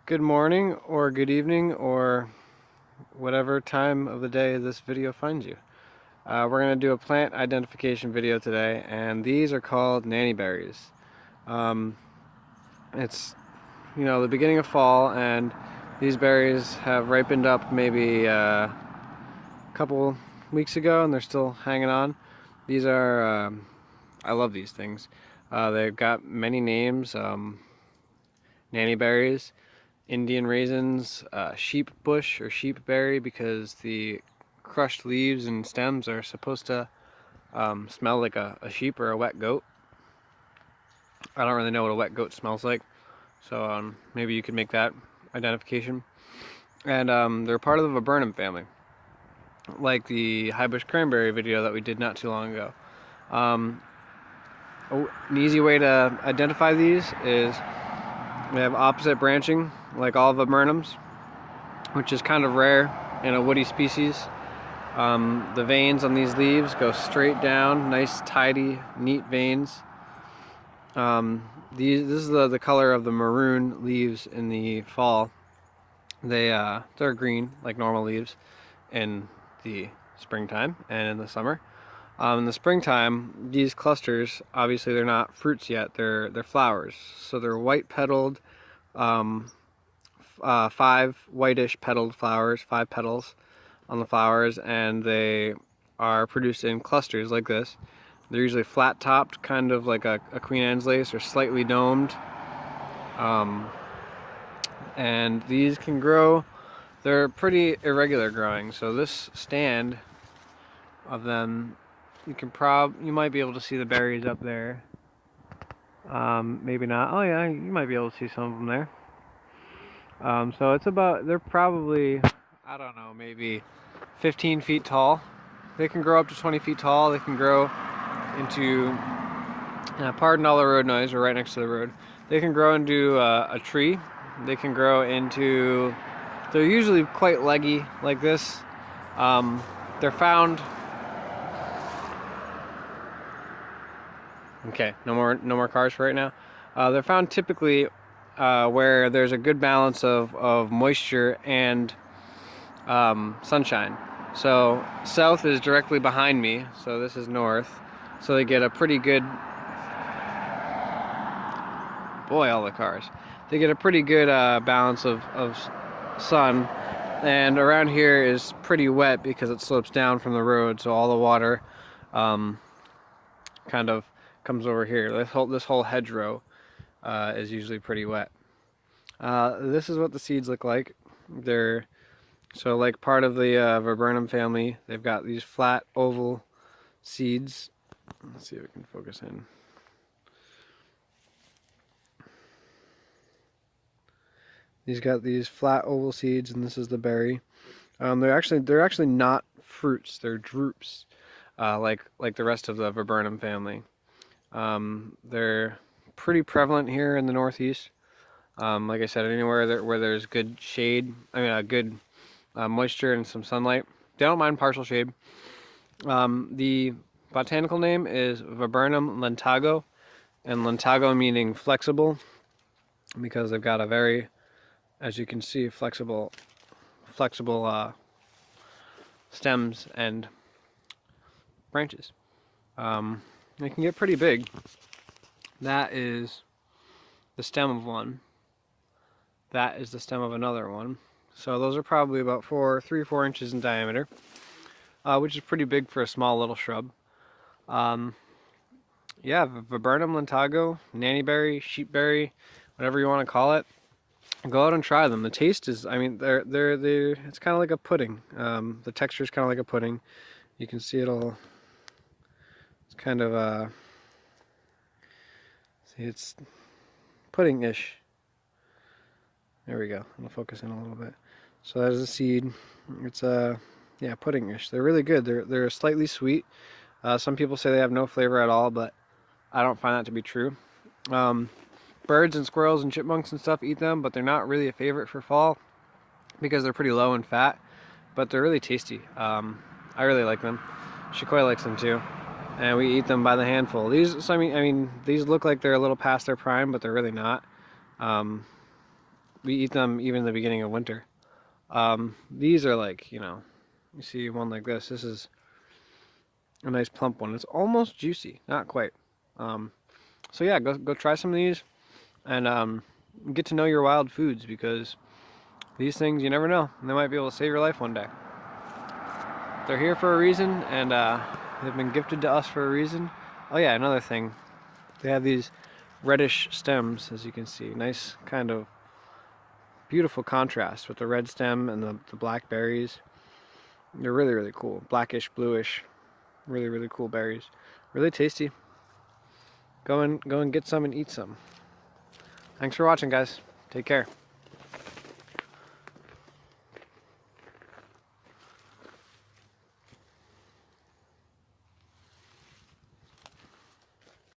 Good morning or good evening or whatever time of the day this video finds you. We're going to do a plant identification video today, and these are called nannyberries. It's the beginning of fall, and these berries have ripened up maybe a couple weeks ago, and they're still hanging on. These are I love these things. They've got many names. Nannyberries, Indian raisins, sheep bush or sheep berry, because the crushed leaves and stems are supposed to smell like a sheep or a wet goat. I don't really know what a wet goat smells like, so maybe you could make that identification. And they're part of the Viburnum family, like the high bush cranberry video that we did not too long ago. An easy way to identify these is they have opposite branching, like all viburnums, which is kind of rare in a woody species. The veins on these leaves go straight down, nice, tidy, neat veins. This is the color of the maroon leaves in the fall. They're green like normal leaves in the springtime and in the summer. In the springtime, these clusters, obviously they're not fruits yet, they're flowers. So they're white petaled, 5 whitish petaled flowers, 5 petals on the flowers, and they are produced in clusters like this. They're usually flat topped, kind of like a Queen Anne's lace, or slightly domed. And these can grow, they're pretty irregular growing. So this stand of them, you might be able to see the berries up there. Maybe not. Oh yeah, you might be able to see some of them there. So they're probably, I don't know, maybe 15 feet tall. They can grow up to 20 feet tall. They can grow into, pardon all the road noise, we're right next to the road. They can grow into a tree. They can grow into, they're usually quite leggy like this. They're found, okay, no more cars for right now. They're found typically where there's a good balance of moisture and sunshine. So south is directly behind me, so this is north. So they get a pretty good, boy, all the cars. They get a pretty good balance of sun, and around here is pretty wet because it slopes down from the road, so all the water kind of comes over here. This whole hedgerow is usually pretty wet. This is what the seeds look like. They're like part of the Viburnum family. They've got these flat oval seeds. Let's see if we can focus in. These got these flat oval seeds, and this is the berry. They're actually not fruits. They're drupes, like the rest of the Viburnum family. They're pretty prevalent here in the Northeast. Like I said, anywhere where there's good shade, good moisture and some sunlight. They don't mind partial shade. The botanical name is Viburnum lentago, and lentago meaning flexible, because they've got a very, as you can see, flexible stems and branches. They can get pretty big. That is the stem of one. That is the stem of another one. So those are probably about 3 or 4 inches in diameter, which is pretty big for a small little shrub. Yeah, Viburnum lentago, nannyberry, sheepberry, whatever you want to call it. Go out and try them. The taste is, they're it's kind of like a pudding. The texture is kind of like a pudding. You can see it's kind of see, it's pudding-ish. There we go. I'll focus in a little bit. So that is a seed. It's yeah, pudding-ish. They're really good. They're slightly sweet. Some people say they have no flavor at all, but I don't find that to be true. Birds and squirrels and chipmunks and stuff eat them, but they're not really a favorite for fall because they're pretty low in fat, but they're really tasty. I really like them. Shakoi likes them too, and we eat them by the handful. These, so these look like they're a little past their prime, but they're really not. we eat them even in the beginning of winter. These are like, you know, you see one like this. This is a nice plump one. It's almost juicy, not quite. So yeah, go try some of these and get to know your wild foods, because these things, you never know, they might be able to save your life one day. They're here for a reason, and they've been gifted to us for a reason. Oh yeah, another thing, they have these reddish stems, as you can see. Nice kind of beautiful contrast with the red stem and the black berries. They're really, really cool. Blackish, bluish, really, really cool berries. Really tasty. Go and get some and eat some. Thanks for watching, guys. Take care.